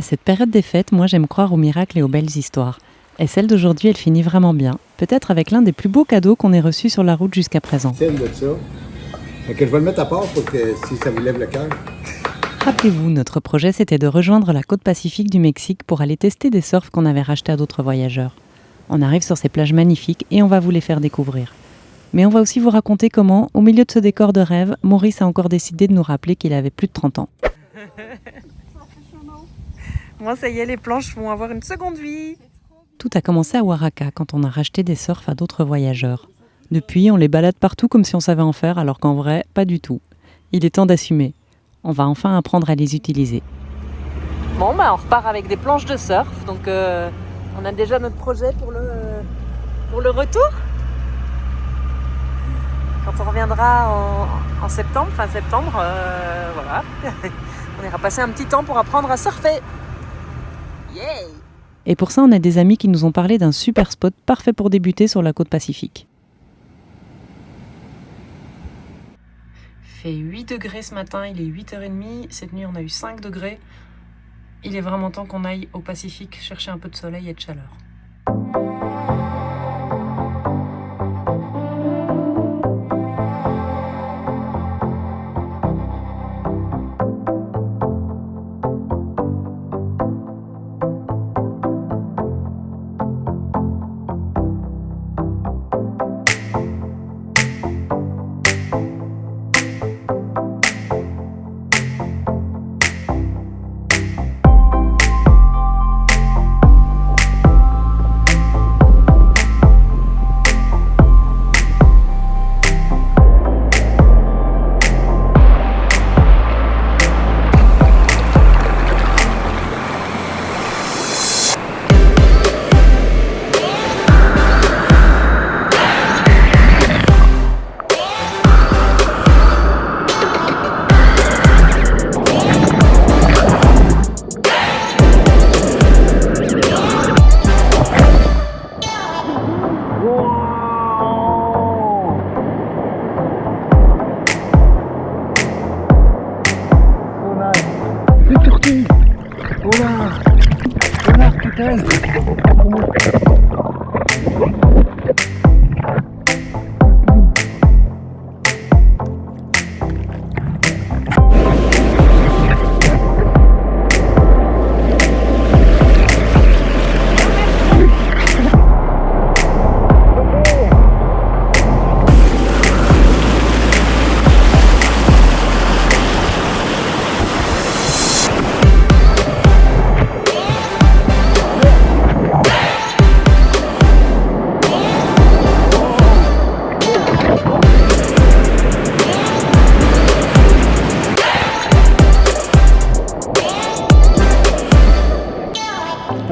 À cette période des fêtes, moi j'aime croire aux miracles et aux belles histoires. Et celle d'aujourd'hui, elle finit vraiment bien. Peut-être avec l'un des plus beaux cadeaux qu'on ait reçus sur la route jusqu'à présent. Celle de ça. Fait que je vais le mettre à part pour que si ça vous lève le cœur. Rappelez-vous, notre projet c'était de rejoindre la côte pacifique du Mexique pour aller tester des surfs qu'on avait rachetés à d'autres voyageurs. On arrive sur ces plages magnifiques et on va vous les faire découvrir. Mais on va aussi vous raconter comment, au milieu de ce décor de rêve, Maurice a encore décidé de nous rappeler qu'il avait plus de 30 ans. Moi, ça y est, les planches vont avoir une seconde vie. Tout a commencé à Oaxaca quand on a racheté des surfs à d'autres voyageurs. Depuis, on les balade partout comme si on savait en faire, alors qu'en vrai, pas du tout. Il est temps d'assumer. On va enfin apprendre à les utiliser. Bon, on repart avec des planches de surf. Donc, on a déjà notre projet pour le retour. Quand on reviendra en septembre, fin septembre, voilà. On ira passer un petit temps pour apprendre à surfer. Yeah! Et pour ça, on a des amis qui nous ont parlé d'un super spot parfait pour débuter sur la côte pacifique. Il fait 8 degrés ce matin, il est 8h30. Cette nuit, on a eu 5 degrés. Il est vraiment temps qu'on aille au Pacifique chercher un peu de soleil et de chaleur.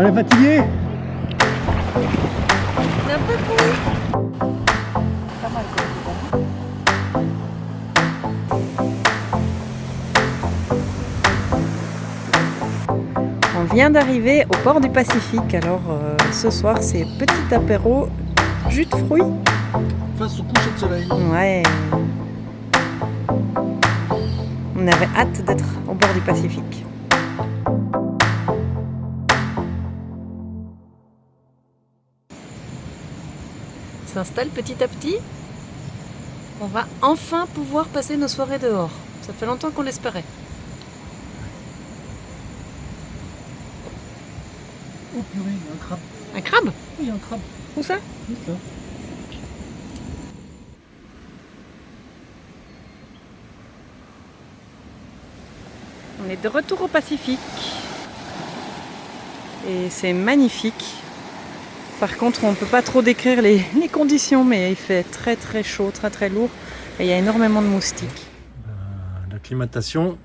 On est fatigué? On est un peu court. Pas mal On vient d'arriver au port du Pacifique. Alors ce soir c'est petit apéro, jus de fruits. Face au coucher de soleil. Ouais. On avait hâte d'être au bord du Pacifique. S'installe petit à petit. On va enfin pouvoir passer nos soirées dehors. Ça fait longtemps qu'on l'espérait. Oh purée, il y a un crabe. Un crabe? Oui, il y a un crabe. Où ça? Juste là. On est de retour au Pacifique. Et c'est magnifique. Par contre, on ne peut pas trop décrire les conditions, mais il fait très très chaud, très très lourd. Et il y a énormément de moustiques. L'acclimatation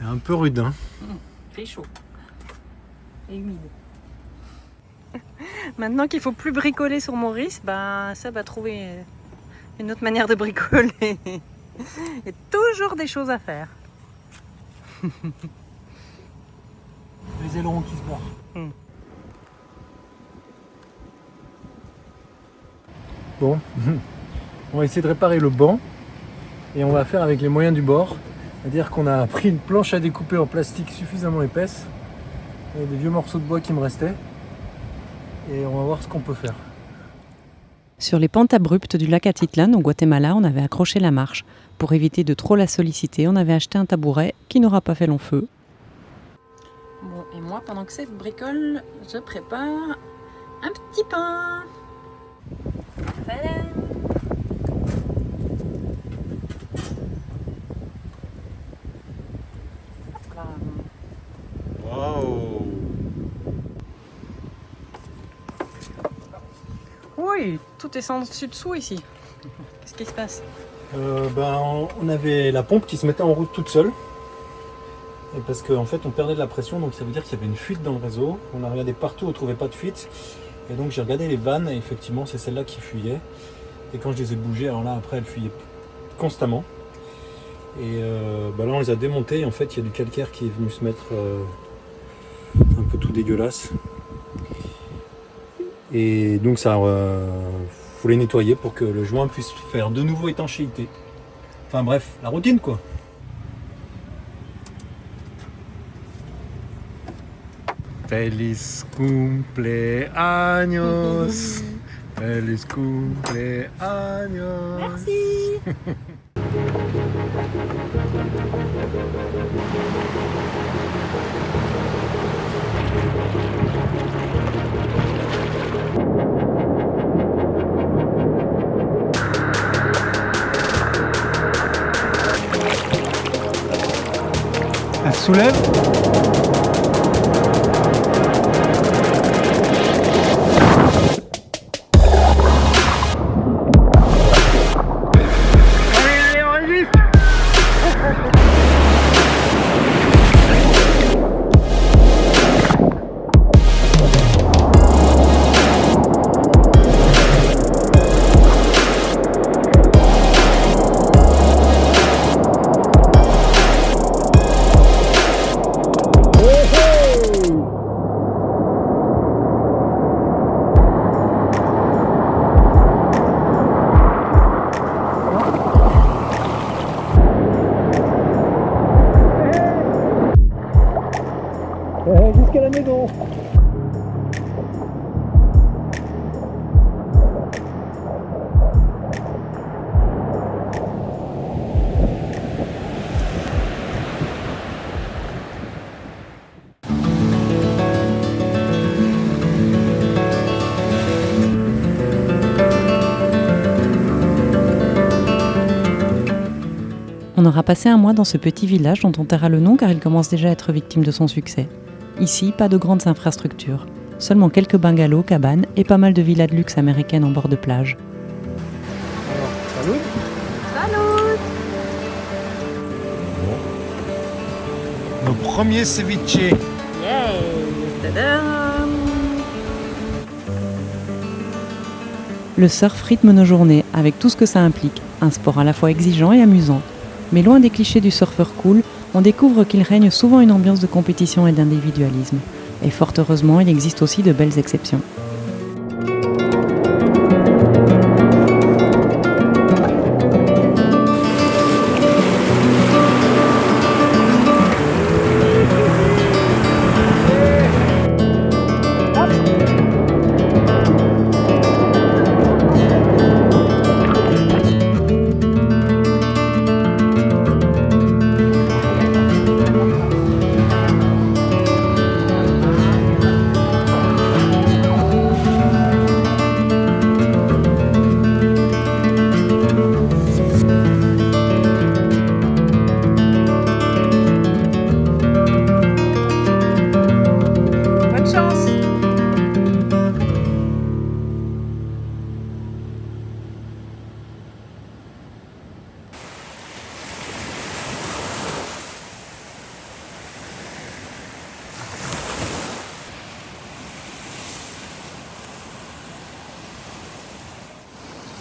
est un peu rude. Hein. Il fait chaud. Et humide. Maintenant qu'il ne faut plus bricoler sur Maurice, ça va trouver une autre manière de bricoler. Il y a toujours des choses à faire. Les ailerons qui se barrent. Bon, on va essayer de réparer le banc et on va faire avec les moyens du bord. C'est-à-dire qu'on a pris une planche à découper en plastique suffisamment épaisse, et des vieux morceaux de bois qui me restaient, et on va voir ce qu'on peut faire. Sur les pentes abruptes du lac Atitlan, au Guatemala, on avait accroché la marche. Pour éviter de trop la solliciter, on avait acheté un tabouret qui n'aura pas fait long feu. Bon, et moi, pendant que cette bricole, je prépare un petit pain. Voilà. Waouh! Oui, tout est sans dessus-dessous ici. Qu'est-ce qui se passe? On avait la pompe qui se mettait en route toute seule. Et parce qu'en fait on perdait de la pression, donc ça veut dire qu'il y avait une fuite dans le réseau. On a regardé partout, on ne trouvait pas de fuite. Et donc j'ai regardé les vannes et effectivement c'est celle-là qui fuyait. Et quand je les ai bougées, alors là après elles fuyaient constamment. Et là on les a démontées et en fait il y a du calcaire qui est venu se mettre un peu tout dégueulasse. Et donc ça faut les nettoyer pour que le joint puisse faire de nouveau étanchéité. Enfin bref, la routine quoi. Feliz cumpleaños. Feliz cumpleaños. Merci. Elle se soulève. Jusqu'à la maison. On aura passé un mois dans ce petit village dont on taira le nom car il commence déjà à être victime de son succès. Ici, pas de grandes infrastructures, seulement quelques bungalows, cabanes et pas mal de villas de luxe américaines en bord de plage. Salut. Salut. Nos premiers ceviches. Yay. Tadam. Le surf rythme nos journées avec tout ce que ça implique, un sport à la fois exigeant et amusant. Mais loin des clichés du surfeur cool, on découvre qu'il règne souvent une ambiance de compétition et d'individualisme. Et fort heureusement, il existe aussi de belles exceptions.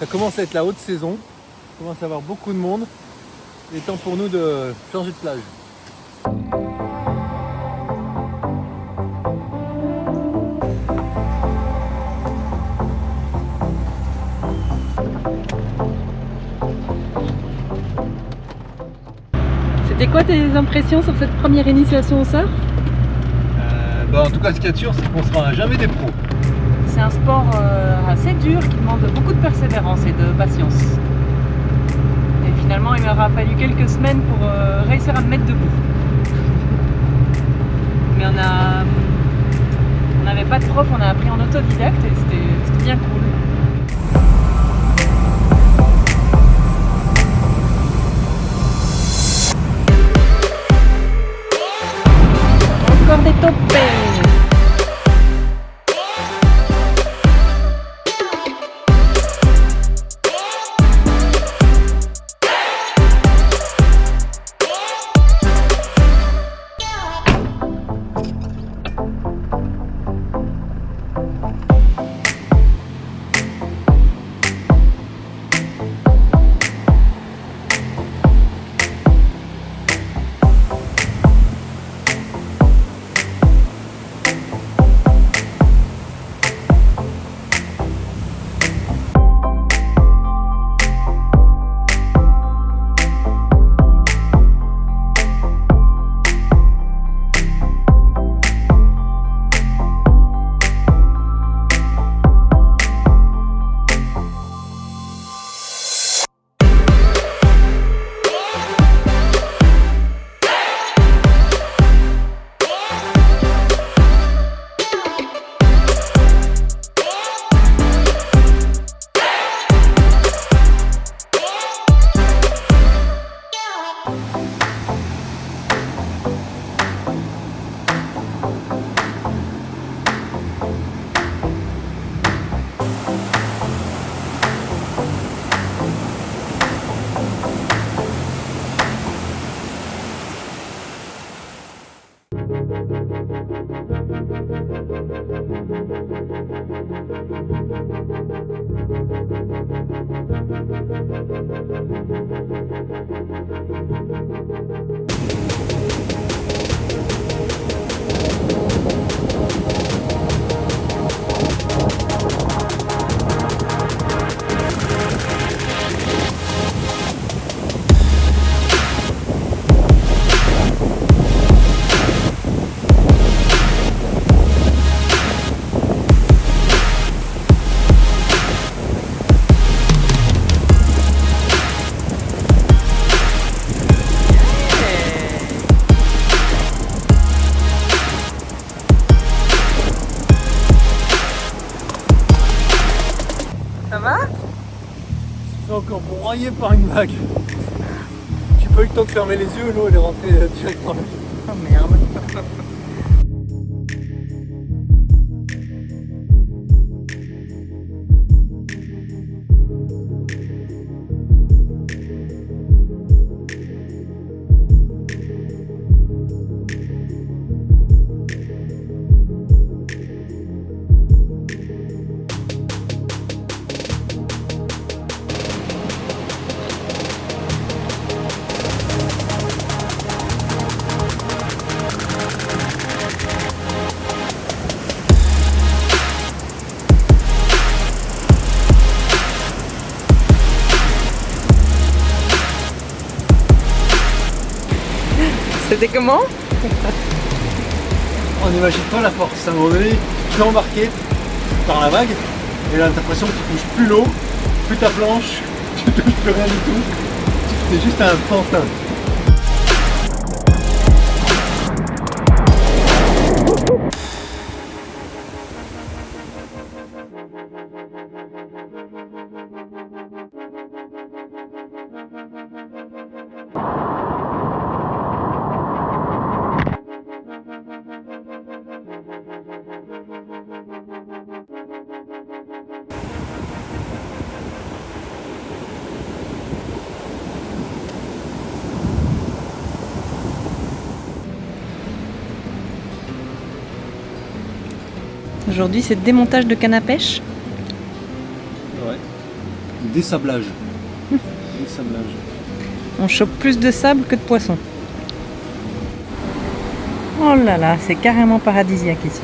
Ça commence à être la haute saison, il commence à y avoir beaucoup de monde. Il est temps pour nous de changer de plage. C'était quoi tes impressions sur cette première initiation au surf? En tout cas, ce qu'il y a de sûr, c'est qu'on ne sera jamais des pros. C'est un sport assez dur qui demande beaucoup de persévérance et de patience. Et finalement, il m'aura fallu quelques semaines pour réussir à me mettre debout. Mais on n'avait pas de prof, on a appris en autodidacte et c'était bien cool. Encore des topés. Ça va? C'est encore broyé par une vague. J'ai pas eu le temps de fermer les yeux, l'eau elle est rentrée direct dans l'œil. Oh merde. C'était comment? On n'imagine pas la force. À un moment donné, tu es embarqué par la vague et là t'as l'impression que tu touches plus l'eau, plus ta planche, tu touches plus rien du tout. C'est juste un pantin. Aujourd'hui, c'est démontage de canne à pêche. Ouais. Dessablage. Dessablage. On chope plus de sable que de poissons. Oh là là, c'est carrément paradisiaque ici.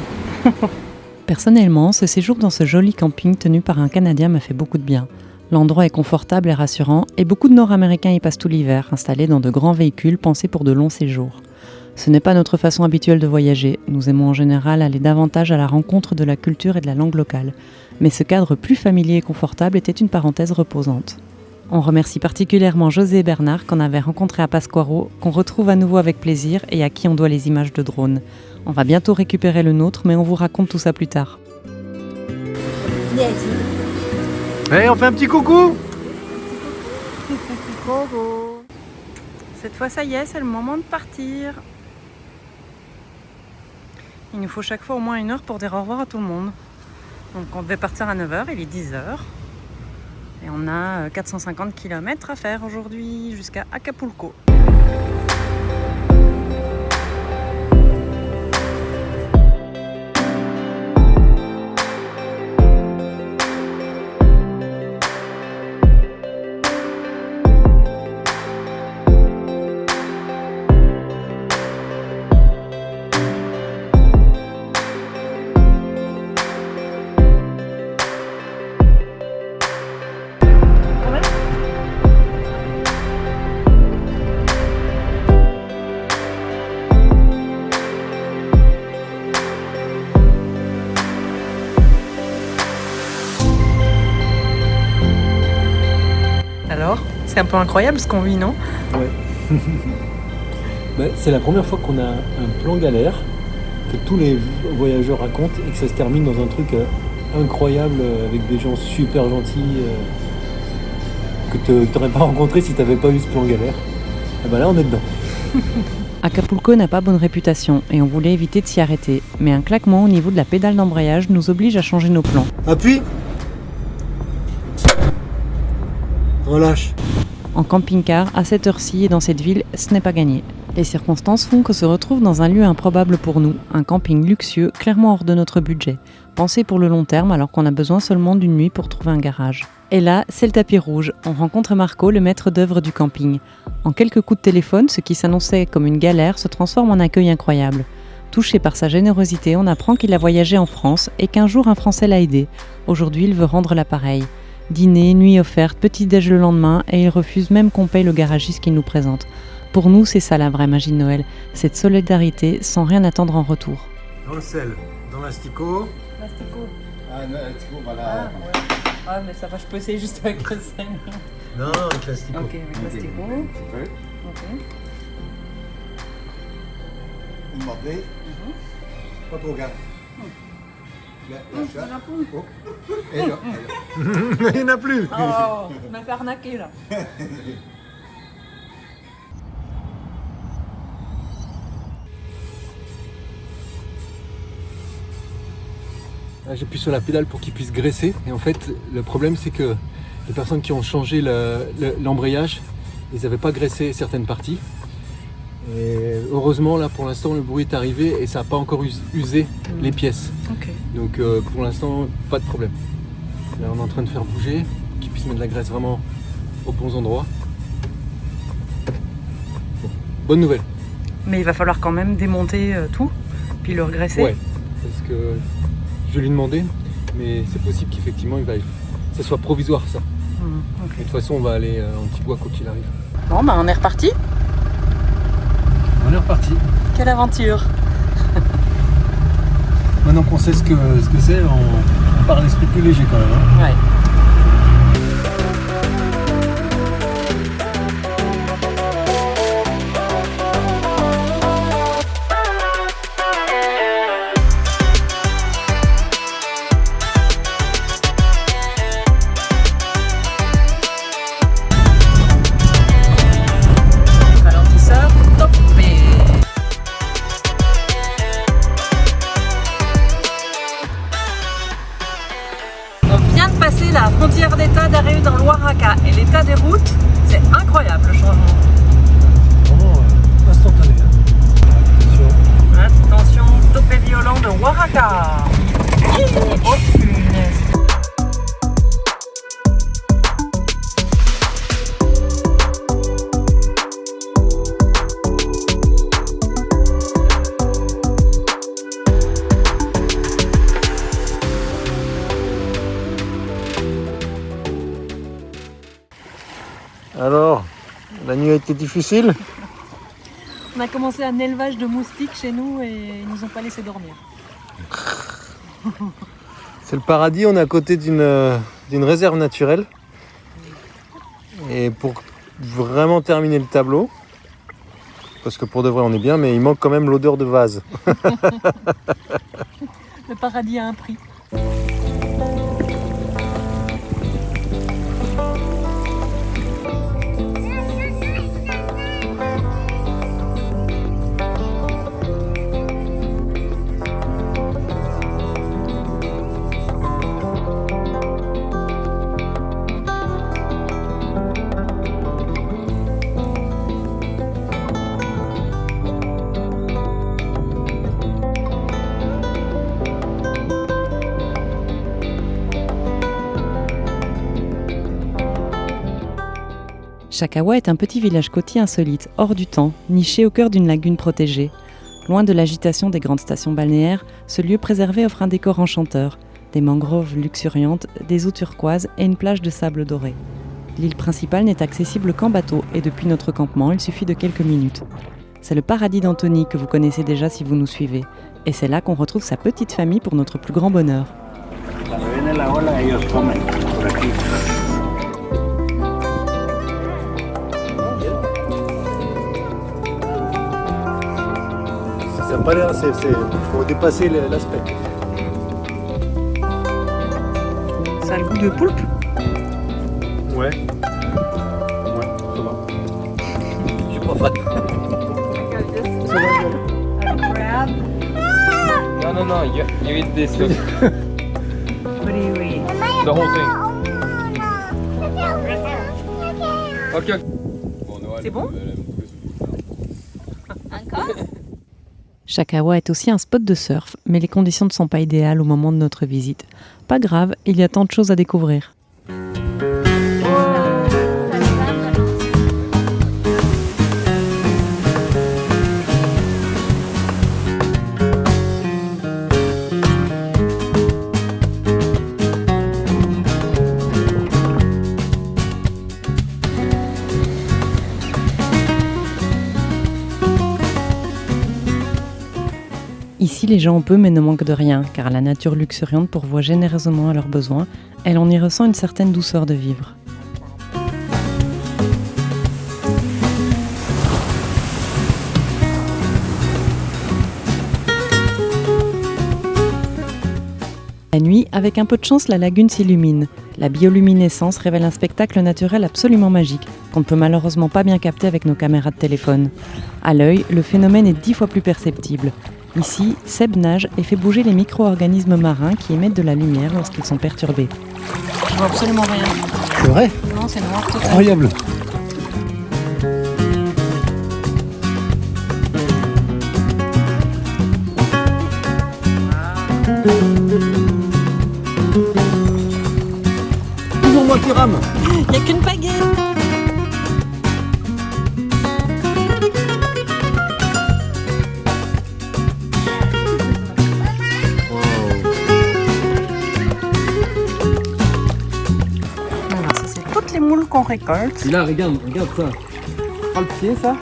Personnellement, ce séjour dans ce joli camping tenu par un Canadien m'a fait beaucoup de bien. L'endroit est confortable et rassurant et beaucoup de Nord-Américains y passent tout l'hiver, installés dans de grands véhicules pensés pour de longs séjours. Ce n'est pas notre façon habituelle de voyager, nous aimons en général aller davantage à la rencontre de la culture et de la langue locale. Mais ce cadre plus familier et confortable était une parenthèse reposante. On remercie particulièrement José et Bernard qu'on avait rencontrés à Pasquaro, qu'on retrouve à nouveau avec plaisir et à qui on doit les images de drones. On va bientôt récupérer le nôtre, mais on vous raconte tout ça plus tard. Hey, on fait un petit coucou. Cette fois, ça y est, c'est le moment de partir. Il nous faut chaque fois au moins 1 heure pour dire au revoir à tout le monde. Donc on devait partir à 9h, il est 10h. Et on a 450 km à faire aujourd'hui jusqu'à Acapulco. Alors, c'est un peu incroyable ce qu'on vit, non? Ouais. C'est la première fois qu'on a un plan galère, que tous les voyageurs racontent et que ça se termine dans un truc incroyable avec des gens super gentils que tu n'aurais pas rencontré si tu n'avais pas eu ce plan galère. Et ben là, on est dedans. Acapulco n'a pas bonne réputation et on voulait éviter de s'y arrêter. Mais un claquement au niveau de la pédale d'embrayage nous oblige à changer nos plans. Appuie. Relâche. En camping-car, à cette heure-ci et dans cette ville, ce n'est pas gagné. Les circonstances font qu'on se retrouve dans un lieu improbable pour nous, un camping luxueux, clairement hors de notre budget, pensé pour le long terme alors qu'on a besoin seulement d'une nuit pour trouver un garage. Et là, c'est le tapis rouge, on rencontre Marco, le maître d'œuvre du camping. En quelques coups de téléphone, ce qui s'annonçait comme une galère se transforme en accueil incroyable. Touché par sa générosité, on apprend qu'il a voyagé en France et qu'un jour un Français l'a aidé. Aujourd'hui, il veut rendre l'appareil. Dîner, nuit offerte, petit-déj le lendemain et il refuse même qu'on paye le garagiste qu'il nous présente. Pour nous, c'est ça la vraie magie de Noël, cette solidarité sans rien attendre en retour. Dans le sel, dans l'asticot. L'asticot. Ah, non, l'asticot, voilà. Ah, mais ça va, je peux essayer juste avec le sel. Non, avec l'asticot. Ok, avec l'asticot. Ok. Vous mordez. Pas trop grave. La chatte. Oh. Et là, Il n'y en a plus. Oh, je m'ai fait arnaquer là. J'appuie sur la pédale pour qu'il puisse graisser. Et en fait, le problème, c'est que les personnes qui ont changé l'embrayage, ils n'avaient pas graissé certaines parties. Et heureusement, là, pour l'instant, le bruit est arrivé et ça n'a pas encore usé les pièces. Okay. Donc, pour l'instant, pas de problème. Là, on est en train de faire bouger, qu'ils puissent mettre de la graisse vraiment aux bons endroits. Bon, bonne nouvelle. Mais il va falloir quand même démonter tout, puis le regraisser. Ouais, parce que je lui ai demandé, mais c'est possible qu'effectivement, ça soit provisoire, ça. Okay. Et de toute façon, on va aller en petit bois quoi qu'il arrive. Bon, bah on est reparti. On est reparti. Quelle aventure! Maintenant qu'on sait ce que c'est, on part l'esprit plus léger quand même. Hein. Ouais. La nuit a été difficile. On a commencé un élevage de moustiques chez nous et ils nous ont pas laissé dormir. C'est le paradis, on est à côté d'une réserve naturelle. Et pour vraiment terminer le tableau, parce que pour de vrai on est bien, mais il manque quand même l'odeur de vase. Le paradis a un prix. Chakawa est un petit village côtier insolite, hors du temps, niché au cœur d'une lagune protégée. Loin de l'agitation des grandes stations balnéaires, ce lieu préservé offre un décor enchanteur, des mangroves luxuriantes, des eaux turquoises et une plage de sable doré. L'île principale n'est accessible qu'en bateau et depuis notre campement, il suffit de quelques minutes. C'est le paradis d'Antony que vous connaissez déjà si vous nous suivez. Et c'est là qu'on retrouve sa petite famille pour notre plus grand bonheur. Ça n'a pas l'air, faut dépasser l'aspect. Ça a le goût de poulpe? Ouais. Ouais, ça va. Je suis pas fan. No, you eat this. What do you eat? The whole thing. Okay. C'est bon? Chakawa est aussi un spot de surf, mais les conditions ne sont pas idéales au moment de notre visite. Pas grave, il y a tant de choses à découvrir. Ici, les gens ont peu mais ne manquent de rien, car la nature luxuriante pourvoit généreusement à leurs besoins, et l'on y ressent une certaine douceur de vivre. La nuit, avec un peu de chance, la lagune s'illumine. La bioluminescence révèle un spectacle naturel absolument magique, qu'on ne peut malheureusement pas bien capter avec nos caméras de téléphone. À l'œil, le phénomène est 10 fois plus perceptible. Ici, Seb nage et fait bouger les micro-organismes marins qui émettent de la lumière lorsqu'ils sont perturbés. Je vois absolument rien. C'est vrai? Non, c'est noir total. Incroyable. Toujours moi qui rame. Il n'y a qu'une pagaie. Les moules qu'on récolte. Et là, regarde ça. Prends le pied, ça.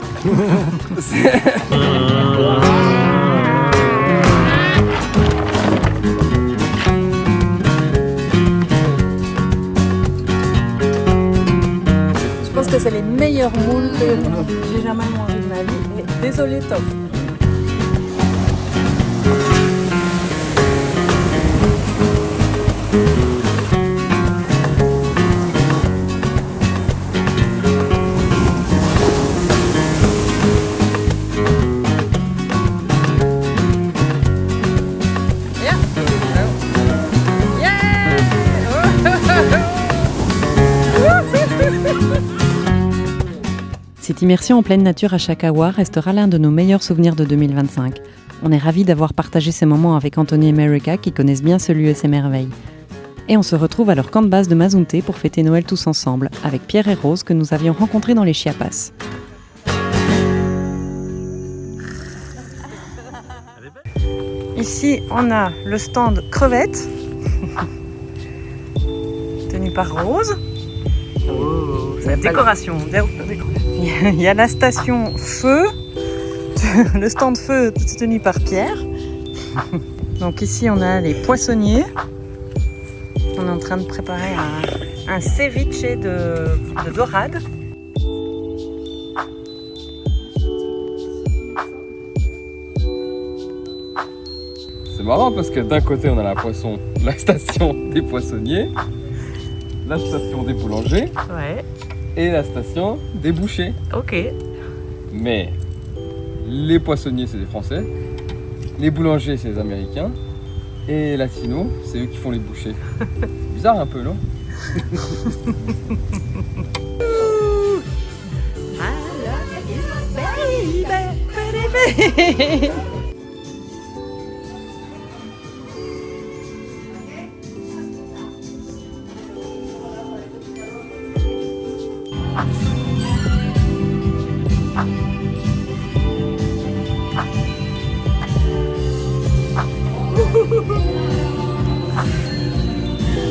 Je pense que c'est les meilleurs moules que j'ai jamais mangé de ma vie. Mais désolé, Top. Cette immersion en pleine nature à Chakawa restera l'un de nos meilleurs souvenirs de 2025. On est ravis d'avoir partagé ces moments avec Antony et Marika qui connaissent bien ce lieu et ses merveilles. Et on se retrouve à leur camp de base de Mazunte pour fêter Noël tous ensemble, avec Pierre et Rose que nous avions rencontrés dans les Chiapas. Ici, on a le stand crevettes, tenu par Rose. C'est la décoration. Il y a la station feu, le stand feu tenu par Pierre. Donc ici on a les poissonniers. On est en train de préparer un ceviche de dorade. C'est marrant parce que d'un côté on a la station des poissonniers, la station des boulangers Ouais, et la station des bouchers. ok. Mais les poissonniers c'est des Français, les boulangers c'est les Américains et latinos c'est eux qui font les bouchers. Bizarre un peu, non?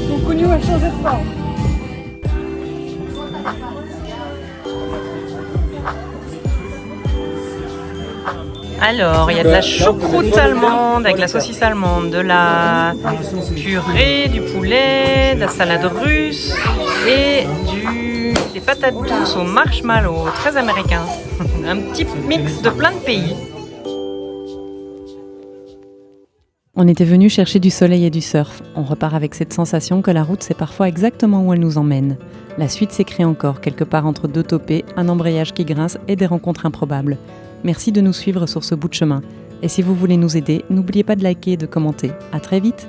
Mon connu a changé de forme. Alors, il y a de la choucroute allemande avec la saucisse allemande, de la purée, du poulet, de la salade russe et des patates douces au marshmallow, très américain. Un petit mix de plein de pays. On était venu chercher du soleil et du surf. On repart avec cette sensation que la route sait parfois exactement où elle nous emmène. La suite s'écrit encore, quelque part entre deux topées, un embrayage qui grince et des rencontres improbables. Merci de nous suivre sur ce bout de chemin. Et si vous voulez nous aider, n'oubliez pas de liker et de commenter. À très vite!